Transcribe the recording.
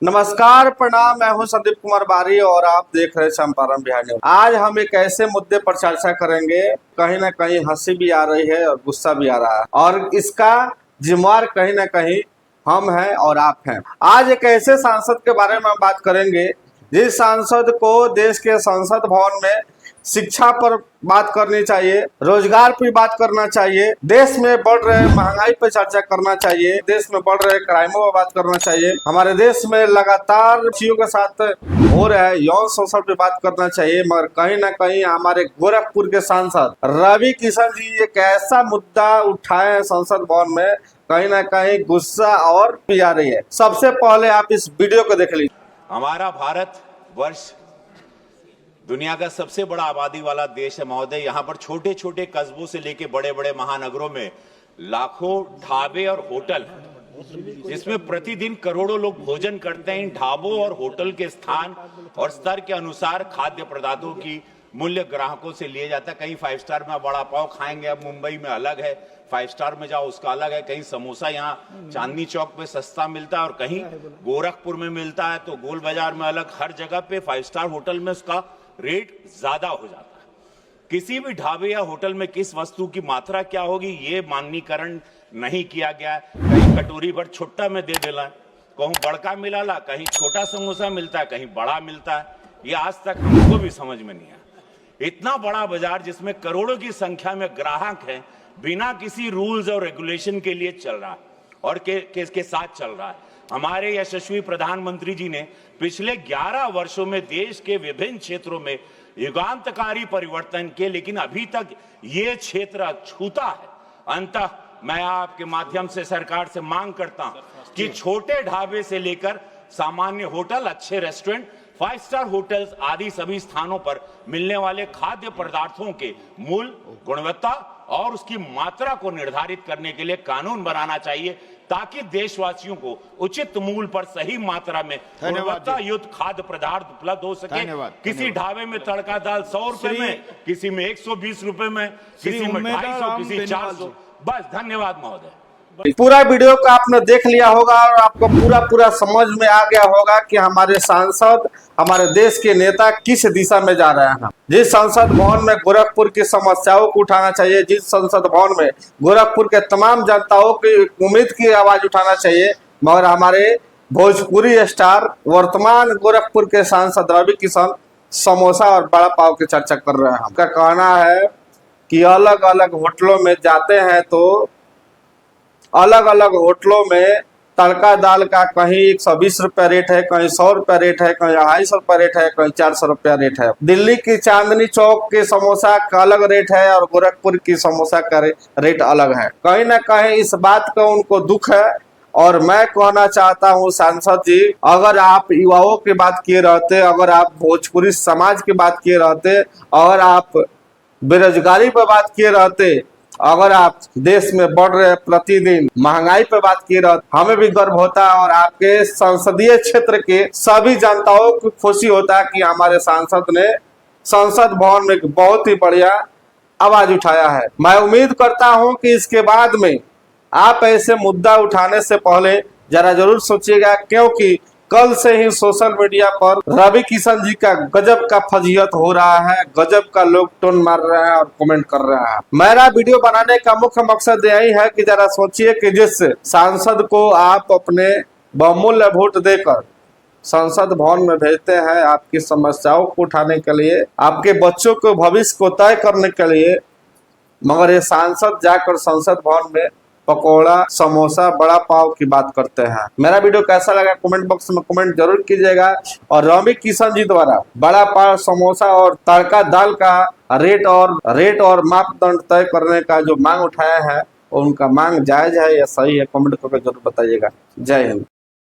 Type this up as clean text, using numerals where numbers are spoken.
नमस्कार, प्रणाम। मैं हूं संदीप कुमार बारी और आप देख रहे चंपारण बिहार न्यूज। आज हम एक ऐसे मुद्दे पर चर्चा करेंगे, कहीं ना कहीं हंसी भी आ रही है और गुस्सा भी आ रहा है, और इसका जिम्मेवार कहीं ना कहीं हम हैं और आप हैं। आज एक ऐसे सांसद के बारे में हम बात करेंगे जिस सांसद को देश के संसद भवन में शिक्षा पर बात करनी चाहिए, रोजगार पर बात करना चाहिए, देश में बढ़ रहे महंगाई पर चर्चा करना चाहिए, देश में बढ़ रहे क्राइमों पर बात करना चाहिए, हमारे देश में लगातार बच्चियों के साथ हो रहा है यौन शोषण पे बात करना चाहिए। मगर कहीं ना कहीं हमारे गोरखपुर के सांसद रवि किशन जी एक ऐसा मुद्दा उठाए हैं संसद भवन में, कहीं ना कहीं गुस्सा और भी आ रही है। सबसे पहले आप इस वीडियो को देख लीजिए। हमारा भारत वर्ष दुनिया का सबसे बड़ा आबादी वाला देश है महोदय। यहाँ पर छोटे छोटे कस्बों से लेके बड़े बड़े महानगरों में लाखों ढाबे और होटल, जिसमें प्रतिदिन करोड़ों लोग भोजन करते हैं। इन ढाबों और होटल के स्थान और स्तर के अनुसार खाद्य पदार्थों की मूल्य ग्राहकों से लिए जाता है। कहीं 5 स्टार में बड़ा पाव खाएंगे, अब मुंबई में अलग है, 5 स्टार में जाओ उसका अलग है। कहीं समोसा यहाँ चांदनी चौक पे सस्ता मिलता है और कहीं गोरखपुर में मिलता है तो गोल बाजार में अलग। हर जगह पे 5 स्टार होटल में उसका रेट ज्यादा हो जाता है। किसी भी ढाबे या होटल में किस वस्तु की मात्रा क्या होगी ये माननीकरण नहीं किया गया है। कहीं कटोरी भर छोटा में दे देला, कहूं बड़का मिला ला, कहीं छोटा समोसा मिलता है, कहीं बड़ा मिलता है। ये आज तक हमको भी समझ में नहीं आया। इतना बड़ा बाजार जिसमें करोड़ों की संख्या में ग्राहक हैं, बिना किसी रूल्स और रेगुलेशन के लिए चल रहा है और के साथ चल रहा है। हमारे यशस्वी प्रधानमंत्री जी ने पिछले 11 वर्षों में देश के विभिन्न क्षेत्रों में युगांतकारी परिवर्तन किए, लेकिन अभी तक ये क्षेत्र छूता है। अंततः मैं आपके माध्यम से सरकार से मांग करता हूं कि छोटे ढाबे से लेकर सामान्य होटल, अच्छे रेस्टोरेंट, 5 स्टार होटल्स आदि सभी स्थानों पर मिलने वाले खाद्य पदार्थों के मूल्य, गुणवत्ता और उसकी मात्रा को निर्धारित करने के लिए कानून बनाना चाहिए, ताकि देशवासियों को उचित मूल्य पर सही मात्रा में गुणवत्ता युक्त खाद्य पदार्थ उपलब्ध हो सके। किसी ढाबे में तड़का दाल 100 रुपए में, किसी में 120 रुपए में, किसी में 250, किसी 400। बस, धन्यवाद महोदय। पूरा वीडियो को आपने देख लिया होगा और आपको पूरा समझ में आ गया होगा कि हमारे सांसद, हमारे देश के नेता किस दिशा में जा रहे हैं। जिस संसद भवन में गोरखपुर की समस्याओं को उठाना चाहिए, जिस संसद भवन में गोरखपुर के तमाम जनताओं की उम्मीद की आवाज उठाना चाहिए, मगर हमारे भोजपुरी स्टार वर्तमान गोरखपुर के सांसद रवि किशन समोसा और बड़ा पाव की चर्चा कर रहे हैं। उनका कहना है कि अलग अलग होटलों में जाते हैं तो अलग अलग होटलों में तड़का दाल का कहीं 120 रुपया रेट है, कहीं 100 रुपया रेट है, कहीं 250 रुपया रेट है, कहीं 400 रुपया रेट है। दिल्ली की चांदनी चौक के समोसा का अलग रेट है और गोरखपुर की समोसा का रेट अलग है। कहीं ना कहीं इस बात का उनको दुख है। और मैं कहना चाहता हूं सांसद जी, अगर आप युवाओं की बात किए रहते, अगर आप भोजपुरी समाज की बात किए रहते, अगर आप बेरोजगारी पर बात किए रहते, अगर आप देश में बढ़ रहे प्रतिदिन महंगाई पे बात की रहे, हमें भी गर्व होता है और आपके संसदीय क्षेत्र के सभी जनताओं को खुशी होता है कि हमारे सांसद ने संसद भवन में बहुत ही बढ़िया आवाज उठाया है। मैं उम्मीद करता हूं कि इसके बाद में आप ऐसे मुद्दा उठाने से पहले जरा जरूर सोचिएगा, क्योंकि कल से ही सोशल मीडिया पर रवि किशन जी का गजब का फजीहत हो रहा है, गजब का लोग टोन मार रहे हैं और कमेंट कर रहे हैं। मेरा वीडियो बनाने का मुख्य मकसद यही है कि जरा सोचिए कि जिस सांसद को आप अपने बहुमूल्य वोट देकर संसद भवन में भेजते हैं आपकी समस्याओं को उठाने के लिए, आपके बच्चों के भविष्य को तय करने के लिए, मगर ये सांसद जाकर संसद भवन में पकौड़ा, समोसा, बड़ा पाव की बात करते हैं। मेरा वीडियो कैसा लगा कमेंट बॉक्स में कमेंट जरूर कीजिएगा। और रवि किशन जी द्वारा बड़ा पाव, समोसा और तड़का दाल का रेट और मापदंड तय करने का जो मांग उठाया है, उनका मांग जायज है या सही है, कमेंट करके जरूर बताइएगा। जय हिंद।